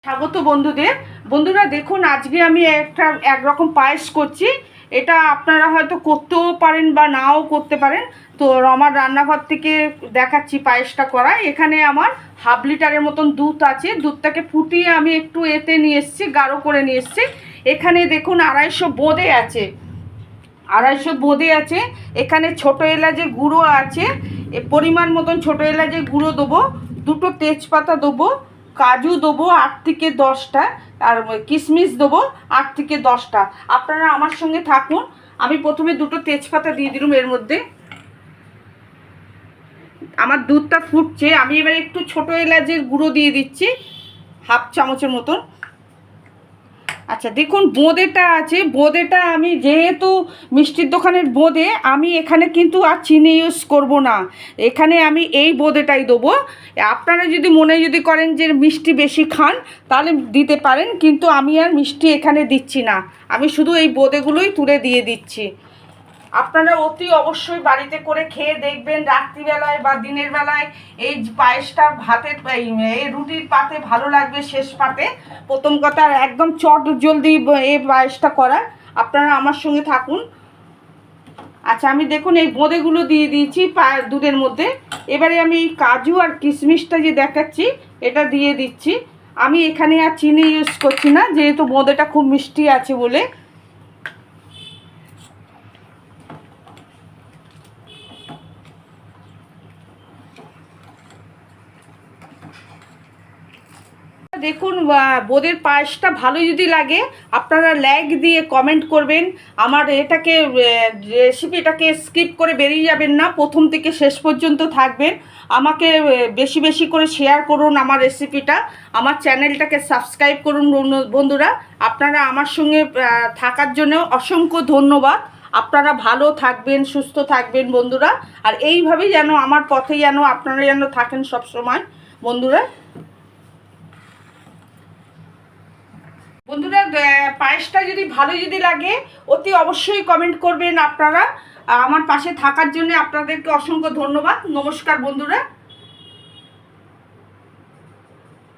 স্বাগত বন্ধুরা দেখুন আজকে আমি একরকম পায়েস করছি। এটা আপনারা হয়তো করতেও পারেন বা নাও করতে পারেন। তো আমার রান্নাঘর থেকে দেখাচ্ছি পায়েসটা করা। এখানে আমার হাফ লিটারের মতন দুধ আছে। দুধটাকে ফুটিয়ে আমি একটু এতে নিয়ে এসেছি, গাঢ় করে নিয়ে এসেছি। এখানে দেখুন 250 বোঁদে আছে। এখানে ছোটো এলাচের গুঁড়ো আছে, পরিমাণ মতন ছোটো এলাচের গুঁড়ো দেবো, দুটো তেজপাতা দেবো, কাজু দেবো 8 থেকে 10টা, আর কিশমিশ দেবো 8 থেকে 10টা। আপনারা আমার সঙ্গে থাকুন। আমি প্রথমে দুটো তেজপাতা দিয়ে দিলাম এর মধ্যে। আমার দুধটা ফুটছে, আমি এবার একটু ছোটো এলাচের গুঁড়ো দিয়ে দিচ্ছি, হাফ চামচের মতন। আচ্ছা দেখুন বোঁদেটা আছে, বোঁদেটা আমি যেহেতু মিষ্টির দোকানের বোঁদে, আমি এখানে কিন্তু আর চিনি ইউজ করব না। এখানে আমি এই বোঁদেটাই দেবো। আপনারা যদি মনে করেন যে মিষ্টি বেশি খান তাহলে দিতে পারেন, কিন্তু আমি আর মিষ্টি এখানে দিচ্ছি না, আমি শুধু এই বোঁদেগুলোই তুলে দিয়ে দিচ্ছি। আপনারা অতি অবশ্যই বাড়িতে করে খেয়ে দেখবেন, রাত্রিবেলায় বা দিনের বেলায় এই পায়েসটা ভাতের এই রুটির পাতে ভালো লাগবে। শেষ পাতে প্রথম কথা একদম চট জলদি এই পায়েসটা করা। আপনারা আমার সঙ্গে থাকুন। আচ্ছা আমি দেখুন এই বোঁদেগুলো দিয়ে দিয়েছি দুধের মধ্যে। এবারে আমি এই কাজু আর কিশমিশটা যে দেখাচ্ছি এটা দিয়ে দিচ্ছি। আমি এখানে আর চিনি ইউজ করছি না, যেহেতু বোঁদেটা খুব মিষ্টি আছে বলে। দেখুন বোঁদের পায়েসটা ভালো যদি লাগে আপনারা লাইক দিয়ে কমেন্ট করবেন। আমার রেসিপিটাকে স্কিপ করে বেরিয়ে যাবেন না, প্রথম থেকে শেষ পর্যন্ত থাকবেন। আমাকে বেশি বেশি করে শেয়ার করুন আমার রেসিপিটা, আমার চ্যানেলটাকে সাবস্ক্রাইব করুন বন্ধুরা। আপনারা আমার সঙ্গে থাকার জন্য অসংখ্য ধন্যবাদ। আপনারা ভালো থাকবেন, সুস্থ থাকবেন বন্ধুরা। আর এইভাবেই যেন আমার পথে যেন আপনারা যেন থাকেন সব সময় বন্ধুরা। পায়েসটা যদি ভালো লাগে অতি অবশ্যই কমেন্ট করবেন আপনারা। আমার পাশে থাকার জন্য আপনাদেরকে অসংখ্য ধন্যবাদ। নমস্কার বন্ধুরা।